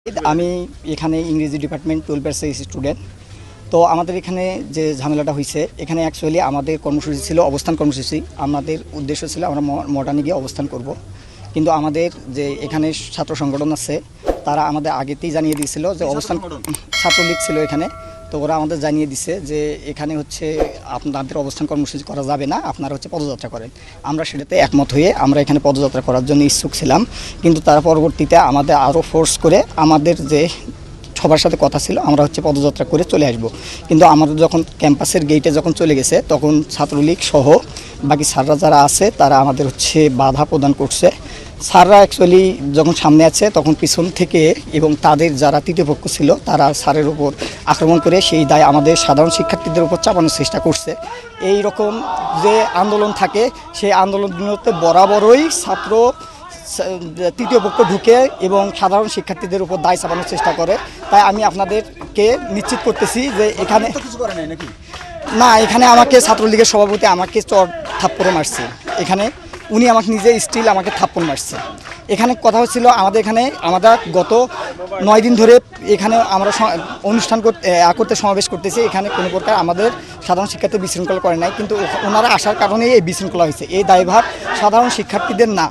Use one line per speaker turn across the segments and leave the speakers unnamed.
আমি এখানে ইংরেজি ডিপার্টমেন্ট 12 ইয়ার্স স্টুডেন্ট। তো আমাদের এখানে যে ঝামেলাটা হয়েছে, এখানে অ্যাকচুয়ালি আমাদের কর্মসূচি ছিল অবস্থান কর্মসূচি। আমাদের উদ্দেশ্য ছিল আমরা মডার্নে গিয়ে অবস্থান করব, কিন্তু আমাদের যে এখানে ছাত্র সংগঠন আছে তারা আমাদের আগেতেই জানিয়ে দিয়েছিল যে অবস্থান, ছাত্রলীগ ছিল এখানে। তো ওরা আমাদের জানিয়ে দিছে যে এখানে হচ্ছে আপনাদের অবস্থান কর্মসূচি করা যাবে না, আপনারা হচ্ছে পদযাত্রা করেন। আমরা সেটাতে একমত হয়ে আমরা এখানে পদযাত্রা করার জন্য ইচ্ছুক ছিলাম, কিন্তু তারা পরবর্তীতে আমাদের আরও ফোর্স করে আমাদের যে সবার সাথে কথা ছিল আমরা হচ্ছে পদযাত্রা করে চলে আসব। কিন্তু আমাদের যখন ক্যাম্পাসের গেটে যখন চলে গেছে তখন ছাত্রলীগ সহ বাকি স্যাররা যারা আছে তারা আমাদের হচ্ছে বাধা প্রদান করছে। স্যাররা অ্যাকচুয়ালি যখন সামনে আছে তখন পিছন থেকে এবং তাদের যারা তৃতীয় পক্ষ ছিল তারা স্যারের উপর আক্রমণ করে সেই দায় আমাদের সাধারণ শিক্ষার্থীদের উপর চাপানোর চেষ্টা করছে। এই রকম যে আন্দোলন থাকে সেই আন্দোলনগুলোতে বরাবরই ছাত্র তৃতীয় পক্ষ ঢুকে এবং সাধারণ শিক্ষার্থীদের উপর দায় চাপানোর চেষ্টা করে। তাই আমি আপনাদেরকে নিশ্চিত করতেছি যে এখানে না, এখানে আমাকে ছাত্রলীগের সভাপতি আমাকে চর থাপ্পড় মারছে। এখানে উনি আমাকে নিজে স্টিল আমাকে থাপ্পড় মারছে। এখানে কথা হচ্ছিল আমাদের এখানে আমরা গত 9 দিন ধরে এখানে আমরা অনুষ্ঠান করতে সমাবেশ করতেছি। এখানে কোনো প্রকার আমাদের সাধারণ শিক্ষার্থী বিশৃঙ্খলা করে নাই, কিন্তু ওনারা আসার কারণেই এই বিশৃঙ্খলা হয়েছে। এই দায়ভার সাধারণ শিক্ষার্থীদের না।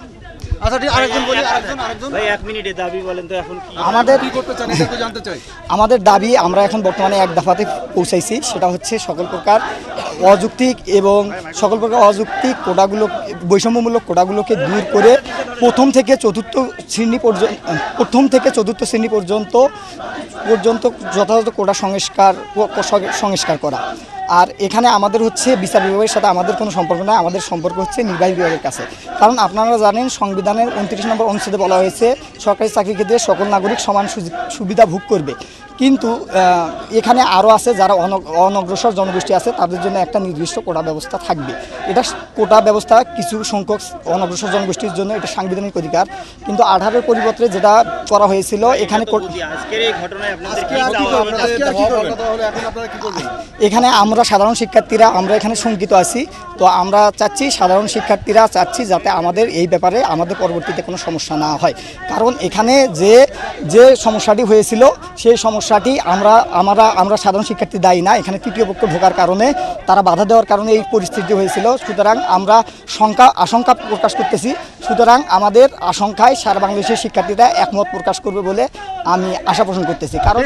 আমাদের দাবি আমরা এখন বর্তমানে এক দফাতে পৌঁছাইছি, সেটা হচ্ছে সকল প্রকার অযৌক্তিক কোটাগুলো, বৈষম্যমূলক কোটাগুলোকে দূর করে প্রথম থেকে চতুর্থ শ্রেণী পর্যন্ত যথাযথ কোটা সংস্কার করা। আর এখানে আমাদের হচ্ছে বিচার বিভাগের সাথে আমাদের কোনো সম্পর্ক নয়, আমাদের সম্পর্ক হচ্ছে নির্বাহী বিভাগের কাছে। কারণ আপনারা জানেন সংবিধানের 29 নম্বর অনুচ্ছেদে বলা হয়েছে সরকারি চাকরির ক্ষেত্রে সকল নাগরিক সমান সুবিধা ভোগ করবে। কিন্তু এখানে আরও আছে যারা অনগ্রসর জনগোষ্ঠী আছে, তাদের জন্য একটা নির্দিষ্ট কোটা ব্যবস্থা থাকবে। এটা কোটা ব্যবস্থা কিছু সংখ্যক অনগ্রসর জনগোষ্ঠীর জন্য এটা সাংবিধানিক অধিকার, কিন্তু 18 পরিবর্তে যেটা করা হয়েছিল এখানে আমরা সাধারণ শিক্ষার্থীরা আমরা এখানে শঙ্কিত আছি। তো আমরা চাচ্ছি, সাধারণ শিক্ষার্থীরা চাচ্ছি যাতে আমাদের এই ব্যাপারে আমাদের পরবর্তীতে কোনো সমস্যা না হয়। কারণ এখানে যে সমস্যাটি হয়েছিল সেই সমস্যাটি আমরা সাধারণ শিক্ষার্থী দায়ী না। এখানে তৃতীয় পক্ষ ঢোকার কারণে, তারা বাধা দেওয়ার কারণে এই পরিস্থিতি হয়েছিল। সুতরাং আমরা আশঙ্কা প্রকাশ করতেছি। সুতরাং আমাদের আশঙ্কায় সারা বাংলাদেশের শিক্ষার্থীরা একমত প্রকাশ করবে বলে আমি আশা পোষণ করতেছি। কারণ